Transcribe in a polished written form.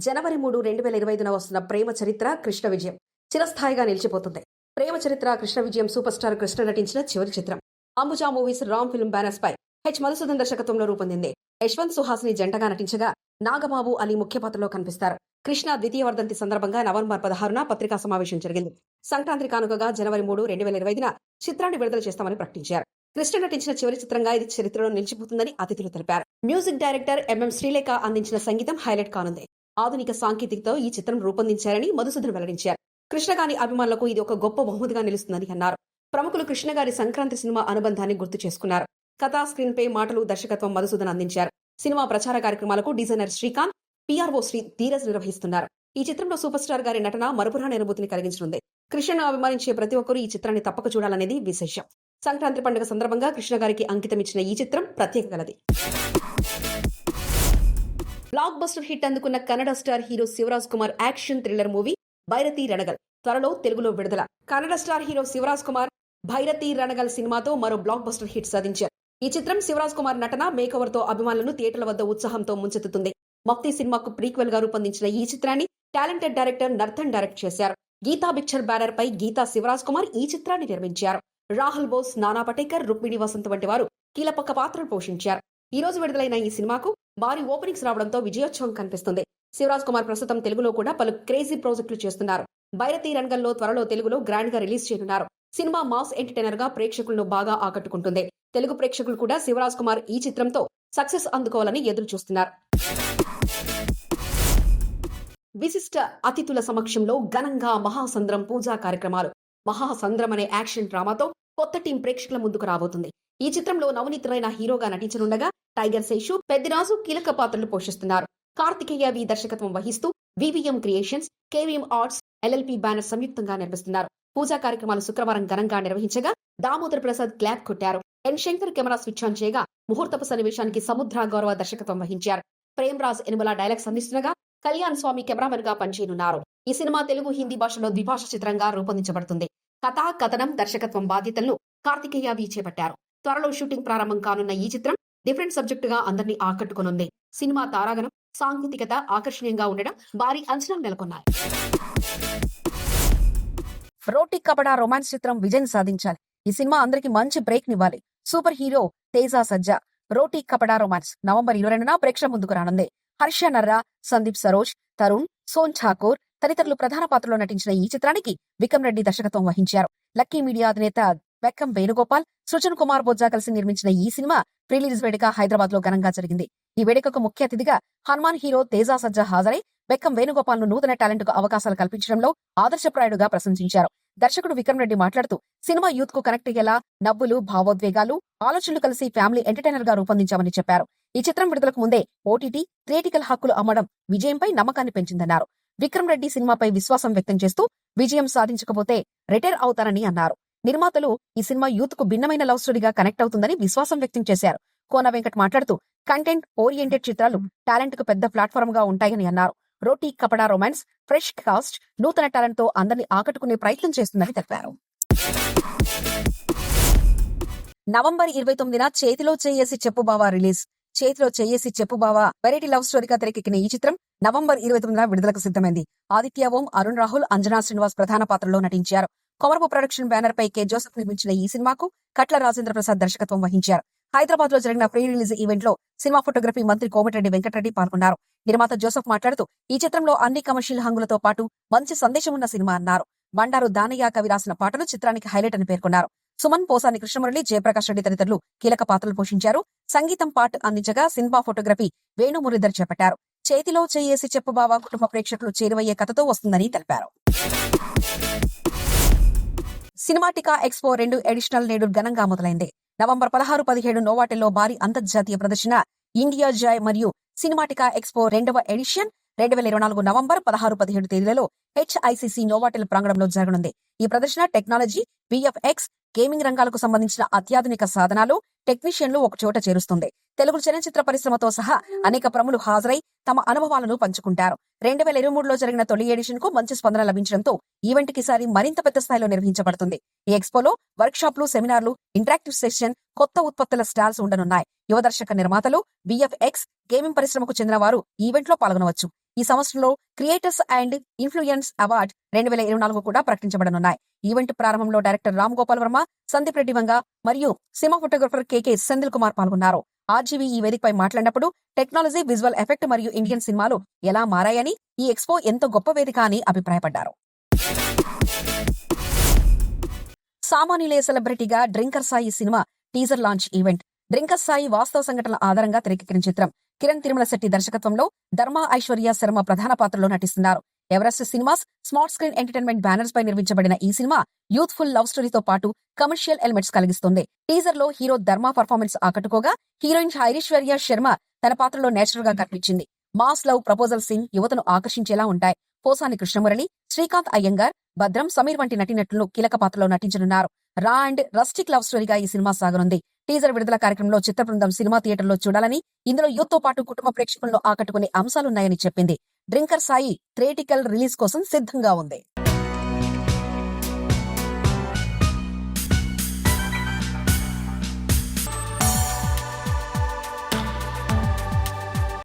జనవరి 3, 2025న వస్తున్న ప్రేమ చరిత్ర కృష్ణ విజయం చిరస్థాయిగా నిలిచిపోతుంది. ప్రేమ చరిత్ర కృష్ణ విజయం సూపర్ స్టార్ కృష్ణ నటించిన చివరి చిత్రం. Ambuja movies Ram film banners పై హెచ్ మధుసూదన్ దర్శకత్వంలో రూపొందింది. యశ్వంత్ సుహాసిని జంటగా నటించగా నాగబాబు అలీ ముఖ్య పాత్రలో కనిపిస్తారు. కృష్ణ ద్వితీయ వర్ధంతి సందర్భంగా నవంబర్ 16న పత్రికా సమావేశం జరిగింది. సంక్రాంతి కానుకగా జనవరి 3, 2025న చిత్రాన్ని విడుదల చేస్తామని ప్రకటించారు. కృష్ణ నటించిన చివరి చిత్రంగా ఇది చరిత్రలో నిలిచిపోతుందని అతిథులు తెలిపారు. మ్యూజిక్ డైరెక్టర్ ఎంఎం శ్రీలేఖ అందించిన సంగీతం హైలైట్ కానుంది. ఆధునిక సాంకేతికతో ఈ చిత్రం రూపొందించారని మధుసూదన్ వెల్లడించారు. కృష్ణగారి అభిమానులకు ఇది ఒక గొప్ప బహుమతిగా నిలుస్తుందని అన్నారు. ప్రముఖులు కృష్ణగారి సంక్రాంతి సినిమా అనుబంధాన్ని గుర్తు చేసుకున్నారు. కథా స్క్రీన్ పే మాటలు దర్శకత్వం మధుసూదన్ అందించారు. సినిమా ప్రచార కార్యక్రమాలకు డిజైనర్ శ్రీకాంత్, పిఆర్ఓ శ్రీ ధీరజ్ నిర్వహిస్తున్నారు. ఈ చిత్రంలో సూపర్ స్టార్ గారి నటన మరుపురాని అనుభూతిని కలిగించనుంది. కృష్ణను అభిమానించే ప్రతి ఒక్కరూ ఈ చిత్రాన్ని తప్పక చూడాలనేది విశేషం. సంక్రాంతి పండుగ సందర్భంగా కృష్ణ గారికి అంకితమిచ్చిన ఈ చిత్రం ప్రత్యేక గలది. బ్లాక్ బస్టర్ హిట్ అందుకున్న Kannada star hero Shivaraj Kumar action thriller movie Bhairathi Ranagal త్వరలో తెలుగులో విడుదల. కన్నడ స్టార్ హీరో శివరాజ్ కుమార్ భైరతి రణగల్ సినిమాతో మరో బ్లాక్ బస్టర్ హిట్ సాధించారు. ఈ చిత్రం శివరాజ్ కుమార్ నటన, మేకవర్ తో అభిమానులను థియేటర్ల వద్ద ఉత్సాహంతో ముంచెత్తుతుంది. మక్తి సినిమాకు ప్రీక్వెల్ గా రూపొందించిన ఈ చిత్రాన్ని టాలెంటెడ్ డైరెక్టర్ నర్థన్ డైరెక్ట్ చేశారు. గీతా పిక్చర్ బ్యానర్ పై గీతా శివరాజ్ కుమార్ ఈ చిత్రాన్ని నిర్మించారు. రాహుల్ బోస్, నానా పటేకర్, రుక్మిణి వసంత్ వంటి వారు కీలక పాత్రలు పోషించారు. ఈ రోజు విడుదలైన ఈ సినిమాకు భారీ ఓపెనింగ్స్ రావడంతో విజయోత్సవం కనిపిస్తుంది. శివరాజ్ కుమార్ ప్రస్తుతం తెలుగులో కూడా పలు క్రేజీ ప్రాజెక్టులు చేస్తున్నారు. భైరతి రణగల్లో త్వరలో తెలుగులో గ్రాండ్ గా రిలీజ్ చేయనున్నారు. సినిమా మాస్ ఎంటర్టైనర్ గా ప్రేక్షకులను బాగా ఆకట్టుకుంటుంది. తెలుగు ప్రేక్షకులు కూడా శివరాజ్ కుమార్ ఈ చిత్రంతో సక్సెస్ అందుకోవాలని ఎదురు చూస్తున్నారు. విశిష్ట అతిథుల సమక్షంలో ఘనంగా మహాసంద్రం పూజా కార్యక్రమాలు. మహాసంద్రం అనే యాక్షన్ డ్రామాతో కొత్త టీం ప్రేక్షకుల ముందుకు రాబోతుంది. ఈ చిత్రంలో నవనీత్ రైనా హీరోగా నటించనుండగా టైగర్ శేషు, పెద్దిరాజు కీలక పాత్రలు పోషిస్తున్నారు. కార్తికేయ వి దర్శకత్వం వహిస్తూ VVM creations, KVM arts LLP banner సంయుక్తంగా నిర్మిస్తున్నారు. పూజా కార్యక్రమాలు శుక్రవారం ఘనంగా నిర్వహించగా దామోదర్ ప్రసాద్ క్లాప్ కొట్టారు. ఎన్ శంకర్ కెమెరా స్విచ్ ఆన్ చేయగా ముహూర్తపు సన్నివేశానికి సముద్ర గౌరవ దర్శకత్వం వహించారు. ప్రేమ్ రాజ్ ఎనుమల డైలాగ్స్ అందిస్తుండగా కళ్యాణ్ స్వామి కెమెరామెన్ గా పనిచేయనున్నారు. ఈ సినిమా తెలుగు, హిందీ భాషలో ద్విభాష చిత్రంగా రూపొందించబడుతుంది. కథా, కథనం, దర్శకత్వం బాధ్యతలను కార్తికేయ వి చేపట్టారు. త్వరలో షూటింగ్ ప్రారంభం కానున్న ఈ చిత్రం డిఫరెంట్ సబ్జెక్టుగా అందరినీ ఆకట్టుకునుంది. సినిమా తారాగణం, సాంకేతికత ఆకర్షణీయంగా ఉండడం భారీ అంచనాలు నెలకొన్నాయి. రోటీ కపడా రొమాన్స్ చిత్రం విజయం సాధించాలి. ఈ సినిమా అందరికి మంచి బ్రేక్ నివ్వాలి. సూపర్ హీరో తేజ సజ్జా రోటీ కపడా రొమాన్స్ నవంబర్ 22న ప్రేక్షకుల ముందుకు రానుంది. హర్ష నర్రా, సందీప్ సరోజ్, తరుణ్, సోన్ ఠాకూర్ తదితరులు ప్రధాన పాత్రలో నటించిన ఈ చిత్రానికి విక్రమ్ రెడ్డి దర్శకత్వం వహించారు. లక్కీ మీడియా అధినేత వెక్కం వేణుగోపాల్, సృజన్ కుమార్ బొజ్జా కలిసి నిర్మించిన ఈ సినిమా ప్రీలీజ్ వేడుక హైదరాబాద్ లో ఘనంగా జరిగింది. ఈ వేడుకకు ముఖ్య అతిథిగా హనుమాన్ హీరో తేజ సజ్జా హాజరై వెక్కం వేణుగోపాల్ ను నూతన టాలెంట్ కు అవకాశాలు కల్పించడంలో ఆదర్శప్రాయుడుగా ప్రశంసించారు. దర్శకుడు విక్రమ్ రెడ్డి మాట్లాడుతూ సినిమా యూత్ కు కనెక్ట్ అయ్యేలా నవ్వులు, భావోద్వేగాలు, ఆలోచనలు కలిసి ఫ్యామిలీ ఎంటర్టైనర్ గా రూపొందించామని చెప్పారు. ఈ చిత్రం విడుదలకు ముందే ఓటీటీ, థియేటికల్ హక్కులు అమ్మడం విజయంపై నమ్మకాన్ని పెంచిందన్నారు. విక్రమ్ రెడ్డి సినిమాపై విశ్వాసం వ్యక్తం చేస్తూ విజయం సాధించకపోతే రిటైర్ అవుతారని అన్నారు. నిర్మాతలు ఈ సినిమా యూత్ కు భిన్నమైన లవ్ స్టోరీగా కనెక్ట్ అవుతుందని విశ్వాసం వ్యక్తం చేశారు. కోన వెంకట్ మాట్లాడుతూ కంటెంట్ ఓరియంటెడ్ చిత్రాలు టాలెంట్ కు పెద్ద ప్లాట్ఫామ్ గా ఉంటాయని అన్నారు. రోటీ కపడా రొమాన్స్ ఫ్రెష్ కాస్ట్, నూతన టాలెంట్ తో అందరినీ ఆకట్టుకునే ప్రయత్నం చేస్తుందని తెలిపారు. నవంబర్ 29న చేతిలో చేయేసి చెప్పు బావా రిలీజ్. చేతిలో చేయేసి చెప్పు బావా వెరైటీ లవ్ స్టోరీగా తెరకెక్కిన ఈ చిత్రం నవంబర్ 29న విడుదలకు సిద్ధమైంది. ఆదిత్య ఓం, అరుణ్ రాహుల్, అంజనా శ్రీనివాస్ ప్రధాన పాత్రలో నటించారు. కొమరపు ప్రొడక్షన్ బ్యానర్ పై కె జోసెఫ్ నిర్మించిన ఈ సినిమాకు కట్ల రాజేంద్ర ప్రసాద్ దర్శకత్వం వహించారు. హైదరాబాద్ లో జరిగిన ప్రీ రిలీజ్ ఈవెంట్ లో సినిమా ఫోటోగ్రఫీ మంత్రి కోమటిరెడ్డి వెంకటరెడ్డి పాల్గొన్నారు. నిర్మాత జోసెఫ్ మాట్లాడుతూ ఈ చిత్రంలో అన్ని కమర్షియల్ హంగులతో పాటు మంచి సందేశం ఉన్న సినిమా అన్నారు. బండారు దానయ్య కవి రాసిన పాటలు చిత్రానికి హైలైట్ అని పేర్కొన్నారు. సుమన్, పోసాని కృష్ణమురళి, జయప్రకాష్ రెడ్డి తదితరులు కీలక పాత్రలు పోషించారు. సంగీతం పాట అందించగా సినిమా ఫోటోగ్రఫీ వేణు మురళీధర్ చేపట్టారు. చేతిలో చేయేసి చెప్పు బావా కుటుంబ ప్రేక్షకులు చేరువయ్యే కథతో వస్తుందని తెలిపారు. సినిమాటికా ఎక్స్పో 2 ఎడిషనల్ నేడు ఘనంగా మొదలైంది. నవంబర్ 16, 17 నోవాటెల్లో భారీ అంతర్జాతీయ ప్రదర్శన ఇండియా జాయ్ మరియు సినిమాటికా ఎక్స్పో 2వ ఎడిషన్ 2024 నవంబర్ 16, 17 తేదీలలో హెచ్ఐసిసి నోవాటెల్ ప్రాంగణంలో జరగనుంది. ఈ ప్రదర్శన టెక్నాలజీ, విఎఫ్ఎక్స్, గేమింగ్ రంగాలకు సంబంధించిన అత్యాధునిక సాధనాలు, టెక్నీషియన్లు ఒకచోట చేరుస్తుంది. తెలుగు చలనచిత్ర పరిశ్రమతో సహా అనేక ప్రముఖులు హాజరై తమ అనుభవాలను పంచుకుంటారు. 2023లో జరిగిన తొలి ఎడిషన్ కు మంచి స్పందన లభించడంతో ఈవెంట్ కిసారి మరింత పెద్ద స్థాయిలో నిర్వహించబడుతుంది. ఈ ఎక్స్పోలో వర్క్ షాప్లు, సెమినార్లు, ఇంటరాక్టివ్ సెషన్, కొత్త ఉత్పత్తుల స్టాల్స్ ఉండనున్నాయి. యువ దర్శక నిర్మాతలు, విఎఫ్ఎక్స్, గేమింగ్ పరిశ్రమకు చెందిన వారు ఈవెంట్ లో పాల్గొనవచ్చు. ఈ సంవత్సరంలో క్రియేటర్స్ అండ్ ఇన్ఫ్లుయెన్స్ అవార్డ్ 2024 కూడా ప్రకటించబడనున్నాయి. ఈవెంట్ ప్రారంభంలో డైరెక్టర్ రామ్ గోపాల్ వర్మ, సందీప్ రెడ్డి వంగ మరియు సినిమా ఫోటోగ్రఫర్ కేకే సెంధిల్ కుమార్ పాల్గొన్నారు. ఆర్జీవీ ఈ వేదికపై మాట్లాడినప్పుడు టెక్నాలజీ, విజువల్ ఎఫెక్ట్ మరియు ఇండియన్ సినిమాలు ఎలా మారాయని, ఈ ఎక్స్పో ఎంతో గొప్ప వేదిక అని అభిప్రాయపడ్డారు. సామాన్యులే సెలబ్రిటీగా drinker Sai cinema teaser launch event. Drinker Sai వాస్తవ సంఘటనల ఆధారంగా తెరకెక్కిన చిత్రం. కిరణ్ తిరుమల శెట్టి దర్శకత్వంలో ధర్మ, ఐశ్వర్య శర్మ ప్రధాన పాత్రలో నటిస్తున్నారు. Everest cinemas, smart screen entertainment banners పై నిర్మించబడిన ఈ సినిమా యూత్ఫుల్ లవ్ స్టోరీతో పాటు కమర్షియల్ ఎలిమెంట్స్ కలిగిస్తుంది. టీజర్ లో హీరో ధర్మ పర్ఫార్మెన్స్ ఆకట్టుకోగా, హీరోయిన్ ఐశ్వర్య శర్మ తన పాత్రలో నేచురల్ గా కనిపించింది. మాస్ లవ్ ప్రపోజల్ సీన్ యువతను ఆకర్షించేలా ఉంటాయి. పోసాని కృష్ణమురళి, శ్రీకాంత్ అయ్యంగార్, భద్రం, సమీర్ వంటి నటీనటులు కీలక పాత్రలో నటించనున్నారు. రా అండ్ రస్టిక్ లవ్ స్టోరీగా ఈ సినిమా సాగనుంది. టీజర్ విడుదల కార్యక్రమంలో చిత్ర బృందం సినిమా థియేటర్లో చూడాలని, ఇందులో యూత్ తో పాటు కుటుంబ ప్రేక్షకులను ఆకట్టుకునే అంశాలున్నాయని చెప్పింది. డ్రింకర్ సాయి థియేటికల్ రిలీజ్ కోసం సిద్ధంగా ఉంది.